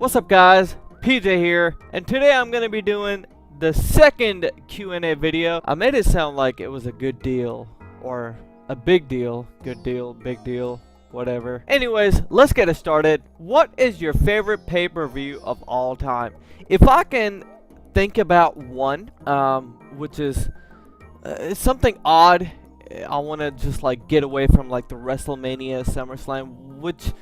What's up guys, PJ here, and today I'm going to be doing the second Q&A video. I made it sound like it was a good deal, or a big deal, good deal, big deal, whatever. Anyways, let's get it started. What is your favorite pay-per-view of all time? If I can think about one, which is something odd, I want to just like get away from like the WrestleMania, SummerSlam, which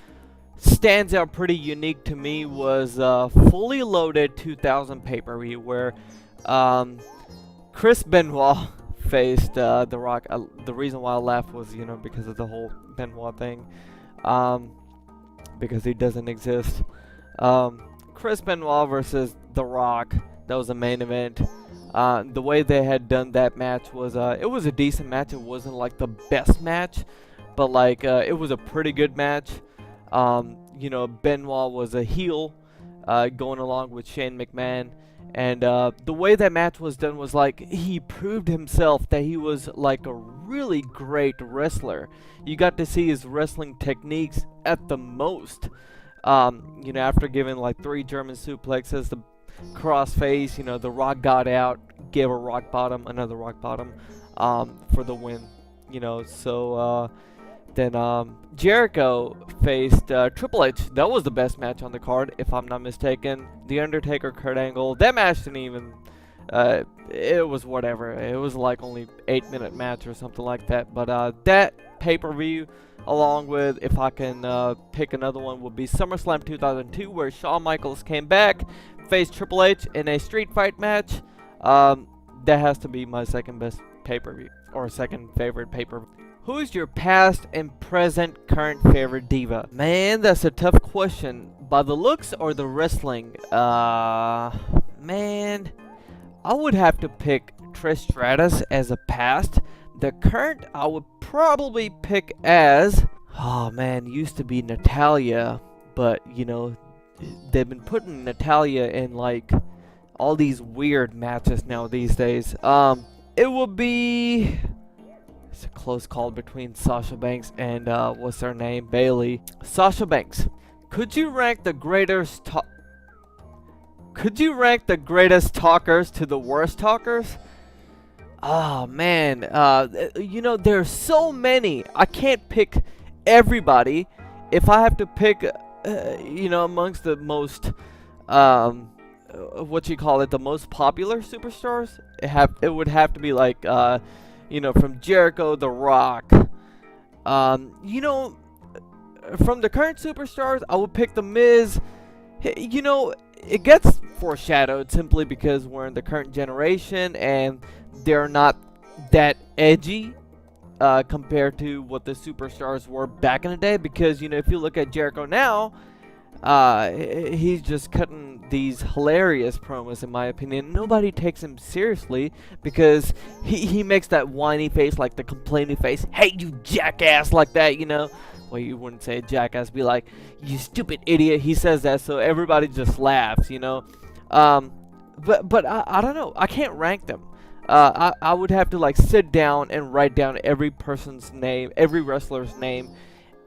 stands out pretty unique to me, was Fully Loaded 2000 pay-per-view where Chris Benoit faced The Rock. The reason why I laughed was, you know, because of the whole Benoit thing, because he doesn't exist. Chris Benoit versus The Rock, that was the main event. The way they had done that match was, it was a decent match. It wasn't like the best match, but like it was a pretty good match. You know, Benoit was a heel, going along with Shane McMahon, and the way that match was done was like he proved himself that he was like a really great wrestler. You got to see his wrestling techniques at the most. You know, after giving like 3 German suplexes, the crossface, you know, The Rock got out, gave a rock bottom, another rock bottom, for the win. You know, so then Jericho faced Triple H. That was the best match on the card, if I'm not mistaken. The Undertaker, Kurt Angle. That match didn't even, it was whatever. It was like only 8-minute match or something like that. But that pay-per-view, along with, if I can pick another one, would be SummerSlam 2002, where Shawn Michaels came back, faced Triple H in a street fight match. That has to be my second best pay-per-view, or second favorite pay-per-view. Who's your past and present current favorite diva? Man, that's a tough question. By the looks or the wrestling? Man, I would have to pick Trish Stratus as a past. The current, I would probably pick as, oh man, used to be Natalya, but you know, they've been putting Natalya in like all these weird matches now these days. It would be, it's a close call between Sasha Banks and what's her name, Bailey. Sasha Banks. Could you rank the greatest talkers to the worst talkers? Oh man, you know, there's so many. I can't pick everybody. If I have to pick, you know, amongst the most, what you call it, the most popular superstars, it would have to be like, you know, from Jericho, The Rock. You know, from the current superstars, I would pick The Miz. You know, it gets foreshadowed simply because we're in the current generation and they're not that edgy compared to what the superstars were back in the day. Because, you know, if you look at Jericho now, he's just cutting these hilarious promos, in my opinion. Nobody takes him seriously because he makes that whiny face, like the complaining face. Hey, you jackass, like that, you know. Well, you wouldn't say jackass, be like, you stupid idiot. He says that, so everybody just laughs, you know. But I don't know. I can't rank them. I would have to like sit down and write down every person's name, every wrestler's name,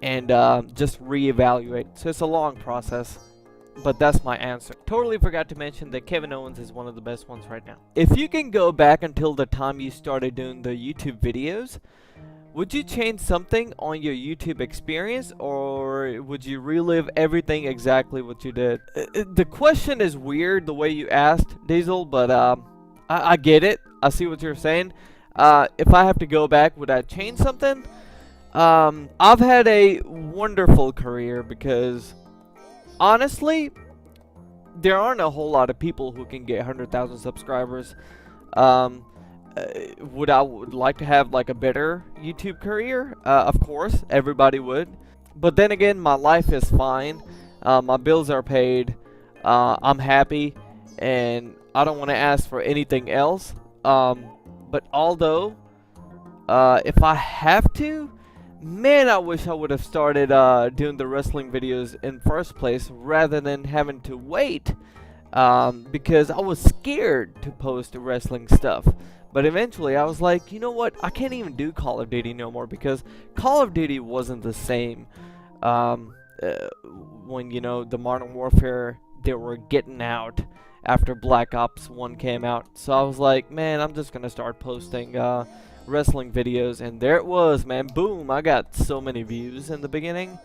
and just reevaluate. So it's a long process, but that's my answer. Totally forgot to mention that Kevin Owens is one of the best ones right now. If you can go back until the time you started doing the YouTube videos, would you change something on your YouTube experience, or would you relive everything exactly what you did? The question is weird the way you asked, Diesel, but I get it. I see what you're saying. If I have to go back, would I change something? I've had a wonderful career because, honestly, there aren't a whole lot of people who can get 100,000 subscribers. Would I like to have like a better YouTube career? Of course, everybody would. But then again, my life is fine. My bills are paid. I'm happy, and I don't want to ask for anything else. But although, if I have to, man, I wish I would have started doing the wrestling videos in first place rather than having to wait, because I was scared to post wrestling stuff. But eventually I was like, you know what, I can't even do Call of Duty no more because Call of Duty wasn't the same when, you know, the Modern Warfare they were getting out after Black Ops 1 came out. So I was like, man, I'm just gonna start posting wrestling videos, and there it was, man. Boom, I got so many views in the beginning.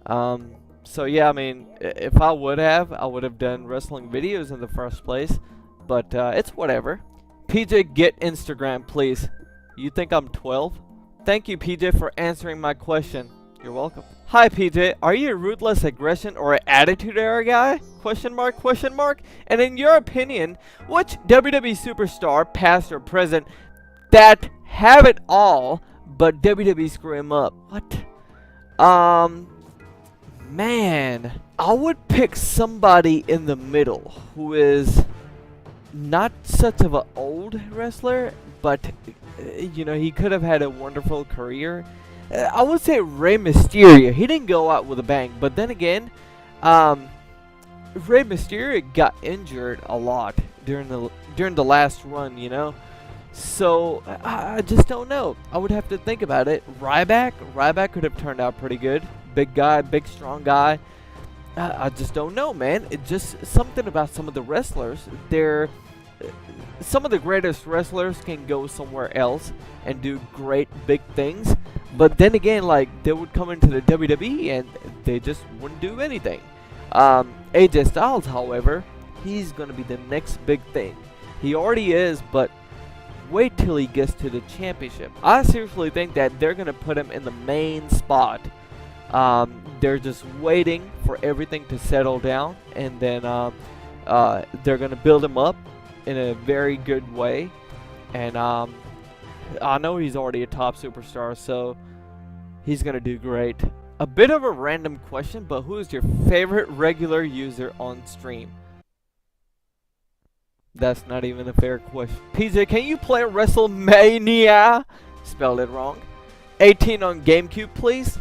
So yeah, I mean, if I would have done wrestling videos in the first place, but it's whatever. PJ, get Instagram, please. You think I'm 12? Thank you, PJ, for answering my question. You're welcome. Hi, PJ. Are you a ruthless aggression or an attitude era guy? Question mark, question mark. And in your opinion, which WWE superstar, past or present, that have it all, but WWE screw him up? What? Man, I would pick somebody in the middle who is not such of an old wrestler, but you know, he could have had a wonderful career. I would say Rey Mysterio. He didn't go out with a bang, but then again, Rey Mysterio got injured a lot during the last run, you know. So I just don't know. I would have to think about it. Ryback could have turned out pretty good. Big guy, big strong guy. I just don't know, man. It's just something about some of the wrestlers. Some of the greatest wrestlers can go somewhere else and do great big things, but then again, like, they would come into the WWE and they just wouldn't do anything. AJ Styles, however, he's gonna be the next big thing. He already is, but wait till he gets to the championship. I seriously think that they're gonna put him in the main spot. They're just waiting for everything to settle down, and then they're gonna build him up in a very good way. And I know he's already a top superstar, so he's gonna do great. A bit of a random question, but who is your favorite regular user on stream? That's not even a fair question. PJ, can you play WrestleMania? Spelled it wrong. 18 on GameCube, please.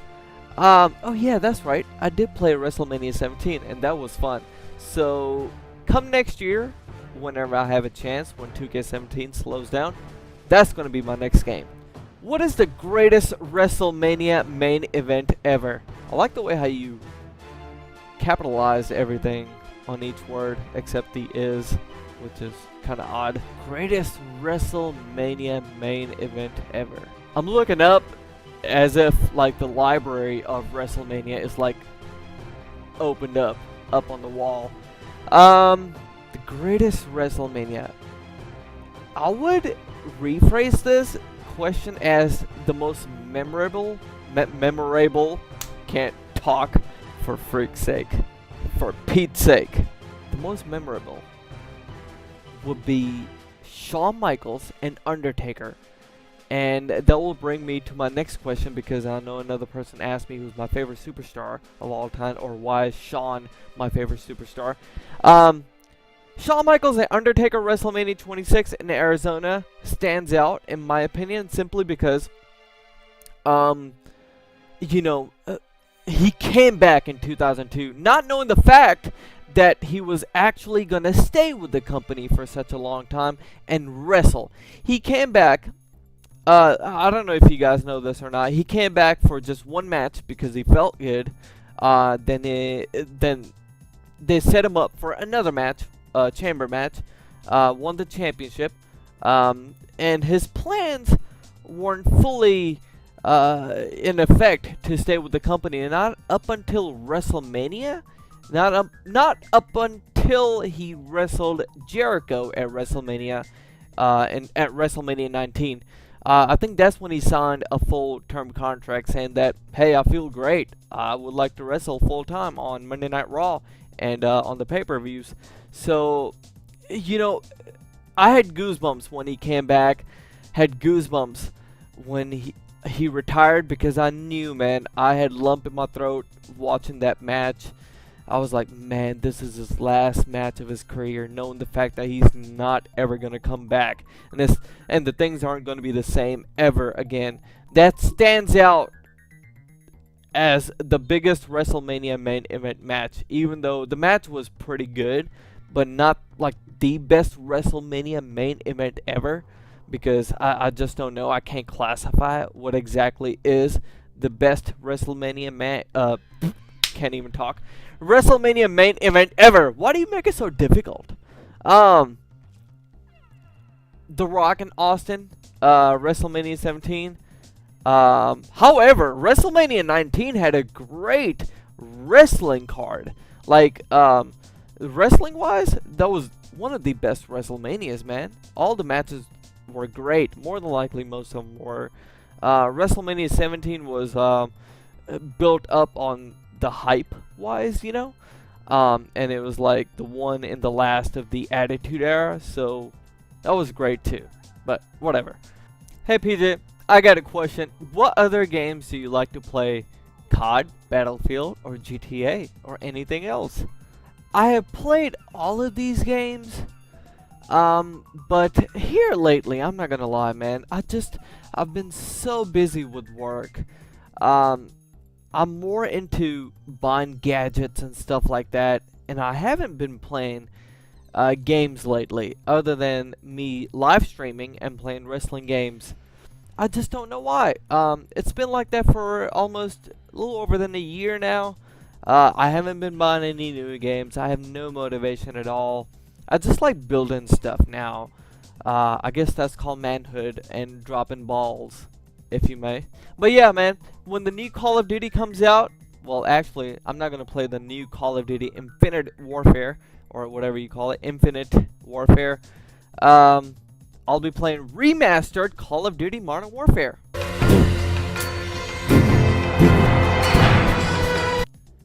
Oh yeah, that's right. I did play WrestleMania 17, and that was fun. So come next year, whenever I have a chance, when 2K17 slows down, that's going to be my next game. What is the greatest WrestleMania main event ever? I like the way how you capitalize everything on each word except the is, which is kind of odd. Greatest WrestleMania main event ever. I'm looking up as if like the library of WrestleMania is like opened up on the wall. The greatest WrestleMania. I would rephrase this question as the most memorable. Can't talk, for freak's sake. For Pete's sake. The most memorable would be Shawn Michaels and Undertaker. And that will bring me to my next question, because I know another person asked me who's my favorite superstar of all time, or why is Shawn my favorite superstar. Shawn Michaels and Undertaker WrestleMania 26 in Arizona stands out, in my opinion, simply because, you know, he came back in 2002, not knowing the fact that he was actually going to stay with the company for such a long time and wrestle. He came back, I don't know if you guys know this or not, he came back for just one match because he felt good. Then they set him up for another match, chamber match, won the championship, and his plans weren't fully in effect to stay with the company, and not up until WrestleMania, not up until he wrestled Jericho at WrestleMania, and at WrestleMania 19. I think that's when he signed a full-term contract saying that, hey, I feel great. I would like to wrestle full-time on Monday Night Raw and on the pay-per-views. So, you know, I had goosebumps when he came back, had goosebumps when he retired, because I knew, man, I had lump in my throat watching that match. I was like, man, this is his last match of his career, knowing the fact that he's not ever going to come back. And the things aren't going to be the same ever again. That stands out as the biggest WrestleMania main event match, even though the match was pretty good, but not like the best WrestleMania main event ever, because I just don't know. I can't classify what exactly is the best WrestleMania can't even talk. WrestleMania main event ever. Why do you make it so difficult? The Rock and Austin, WrestleMania 17. However, WrestleMania 19 had a great wrestling card. Like, wrestling-wise, that was one of the best WrestleManias, man. All the matches were great. More than likely, most of them were. WrestleMania 17 was built up on the hype-wise, you know? And it was like the one in the last of the Attitude Era, so that was great too. But whatever. Hey PJ, I got a question. What other games do you like to play? COD, Battlefield, or GTA, or anything else? I have played all of these games, but here lately, I'm not gonna lie, man, I've been so busy with work. I'm more into buying gadgets and stuff like that, and I haven't been playing games lately, other than me live streaming and playing wrestling games. I just don't know why. It's been like that for almost a little over than a year now. I haven't been buying any new games. I have no motivation at all. I just like building stuff now. I guess that's called manhood and dropping balls, if you may. But yeah, man, when the new Call of Duty comes out, well, actually, I'm not going to play the new Call of Duty Infinite Warfare, or whatever you call it, Infinite Warfare. I'll be playing remastered Call of Duty Modern Warfare.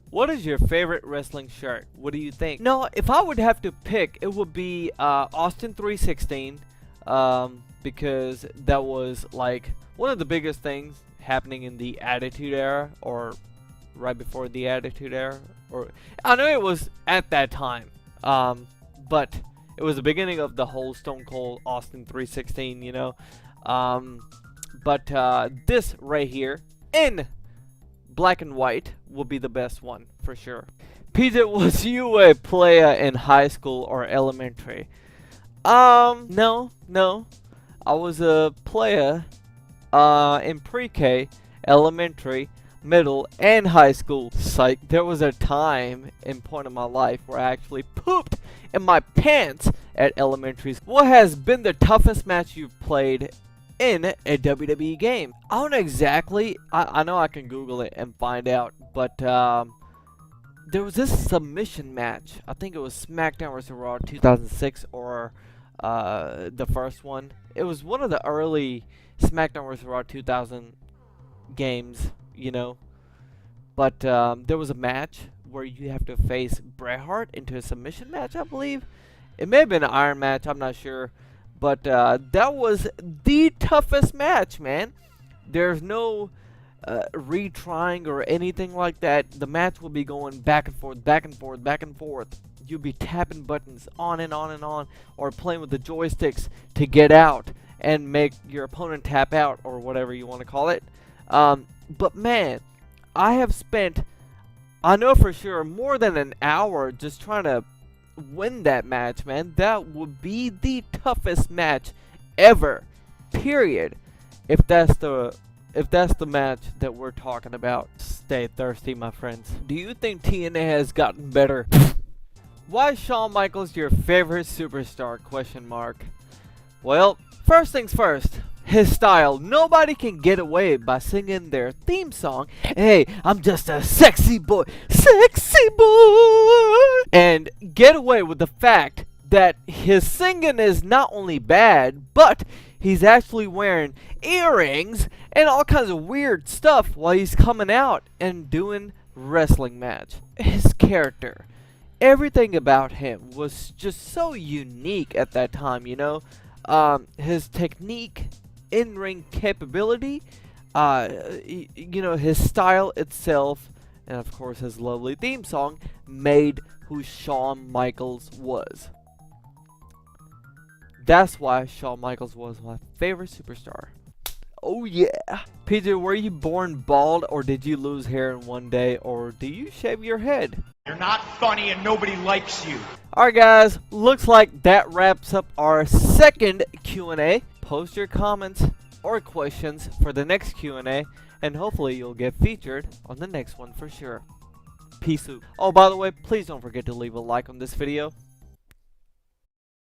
What is your favorite wrestling shirt? What do you think? No, if I would have to pick, it would be Austin 316, because that was like one of the biggest things happening in the Attitude Era, or right before the Attitude Era, or I know it was at that time, but it was the beginning of the whole Stone Cold Austin 316, you know. But this right here in black and white will be the best one for sure. Peter, was you a player in high school or elementary? No. I was a player in pre-K, elementary, middle, and high school. Psych. There was a time in point of my life where I actually pooped in my pants at elementary school. What has been the toughest match you've played in a WWE game? I don't know exactly. I know I can Google it and find out, but there was this submission match. I think it was SmackDown vs. Raw 2006, or the first one. It was one of the early SmackDown vs. Raw 2000 games, you know. But there was a match where you have to face Bret Hart into a submission match, I believe. It may have been an Iron match, I'm not sure. But that was the toughest match, man. There's no retrying or anything like that. The match will be going back and forth, back and forth, back and forth. You'll be tapping buttons on and on and on, or playing with the joysticks to get out and make your opponent tap out, or whatever you want to call it. But man, I have spent, I know for sure, more than an hour just trying to win that match, man. That would be the toughest match ever, period. If that's the match that we're talking about. Stay thirsty, my friends. Do you think TNA has gotten better? Why is Shawn Michaels your favorite superstar? Question mark. Well, first things first, his style. Nobody can get away by singing their theme song, "Hey, I'm just a sexy boy, and get away with the fact that his singing is not only bad, but he's actually wearing earrings and all kinds of weird stuff while he's coming out and doing wrestling match. His character, everything about him was just so unique at that time, you know. His technique, in-ring capability, you know, his style itself, and of course his lovely theme song made who Shawn Michaels was. That's why Shawn Michaels was my favorite superstar. Oh yeah. Peter, were you born bald, or did you lose hair in one day, or do you shave your head? You're not funny and nobody likes you. Alright guys, looks like that wraps up our second Q&A. Post your comments or questions for the next Q&A, and hopefully you'll get featured on the next one for sure. Peace out. Oh, by the way, please don't forget to leave a like on this video.